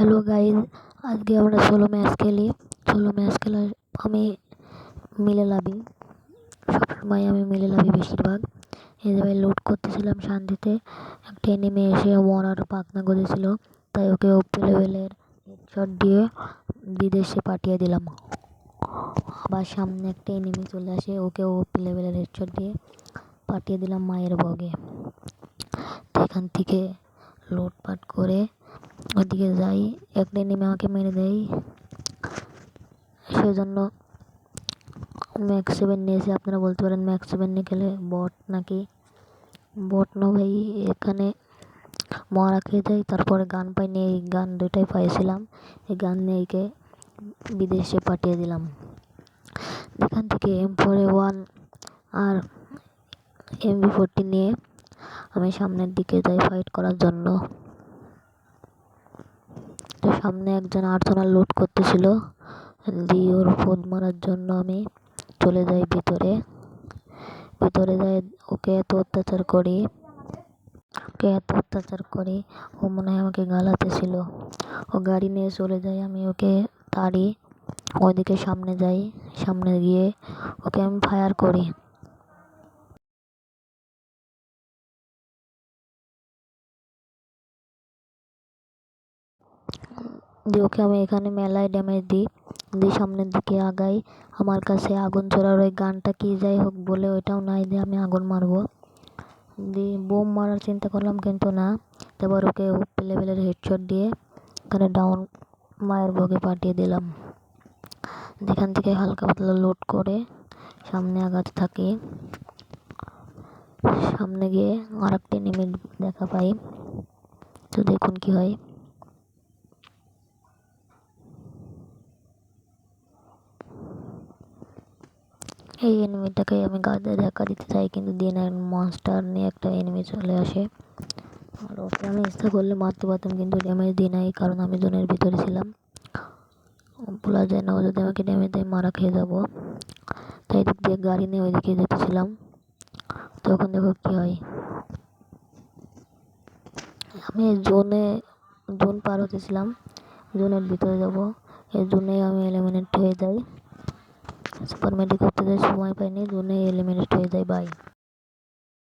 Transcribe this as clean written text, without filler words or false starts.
Hello guys, আজকে আমরা solo match খেলি। সোলো ম্যাচ খেলার আমি মিলে লাভি, সবসময় আমি মিলে লাভি বেশিরভাগ। এই জায়গায় লোড করতেছিলাম শান্তিতে, একটা এনিমি এসে মরার পাকনা করেছিল, তাই ওকে ওপি লেভেলের হেডশট দিয়ে বিদেশে পাঠিয়ে দিলাম। আবার সামনে একটা এনিমি চলে আসে, ওকে ওপি লেভেলের হেডশট দিয়ে পাঠিয়ে দিলাম মায়ের বগে। তো এখান থেকে লুটপাট করে ওদিকে যাই, একটা এনিমি আমাকে মেরে দেয়, সেজন্য ম্যাক্স 7 নিয়েছি। আপনারা বলতে পারেন ম্যাক্স 7 নিয়ে খেলে বট নাকি? বট না ভাই, এখানে মরা খেয়ে যাই, তারপরে গান পাই নিয়ে, এই গান দুটাই পাইছিলাম, এই গান নিয়ে একে বিদেশে পাঠিয়ে দিলাম। এখান থেকে M4A1 আর MB40 নিয়ে আমি সামনের দিকে যাই ফাইট করার জন্য। তো সামনে একজন আর্সেনাল লুট করতেছিল, দিয়ে ওর ফোন মারার জন্য আমি চলে যাই ভিতরে যাই। ওকে এত অত্যাচার করি, ও মনে হয় আমাকে গালাতে ছিল। ও গাড়ি নিয়ে চলে যায়, আমি ওকে তাড়ি, ওইদিকে সামনে যাই, সামনে গিয়ে ওকে আমি ফায়ার করি। দিয়ে ওকে আমি এখানে মেলায় ড্যামেজ দিই, সামনের দিকে আগাই। আমার কাছে আগুন ছোড়ার ওই গানটা কি যাই হোক বলে ওইটাও নাই, দিয়ে আমি আগুন মারবো। দিয়ে বোম মারার চিন্তা করলাম, কিন্তু না, তারপর ওকে ওপি লেভেলের হেডশট দিয়ে এখানে ডাউন মায়ের বগে পাঠিয়ে দিলাম। যেখান থেকে হালকা পাতলা লোড করে সামনে আগাতে থাকি। সামনে গিয়ে আর একটা এনিমি দেখা পাই, তো দেখুন কি হয়। এই এনিমিটাকে আমি গাদা দেখা দিতে চাই, কিন্তু দিন মনস্টার নিয়ে একটা এনিমি চলে আসে, আর ওকে আমি ইচ্ছা করলে মারতে পারতাম, কিন্তু ড্যামেজ দিই নাই, কারণ আমি জোনের ভিতরে ছিলাম। বলা যায় না, ও যদি আমাকে ড্যামেজ দেয় মারা খেয়ে যাবো, তাই দিক দিয়ে গাড়ি নিয়ে ওইদিকে যেতেছিলাম। তখন দেখো কি হয়, আমি জোন পার হতেছিলাম, জোনের ভিতরে যাব, এই জোনে আমি এলিমিনেট হয়ে যাই। সুপার মেডি করতে যাই, সময় পাইনি, জোনে এলিমিনেট হয়ে যাই। বাই।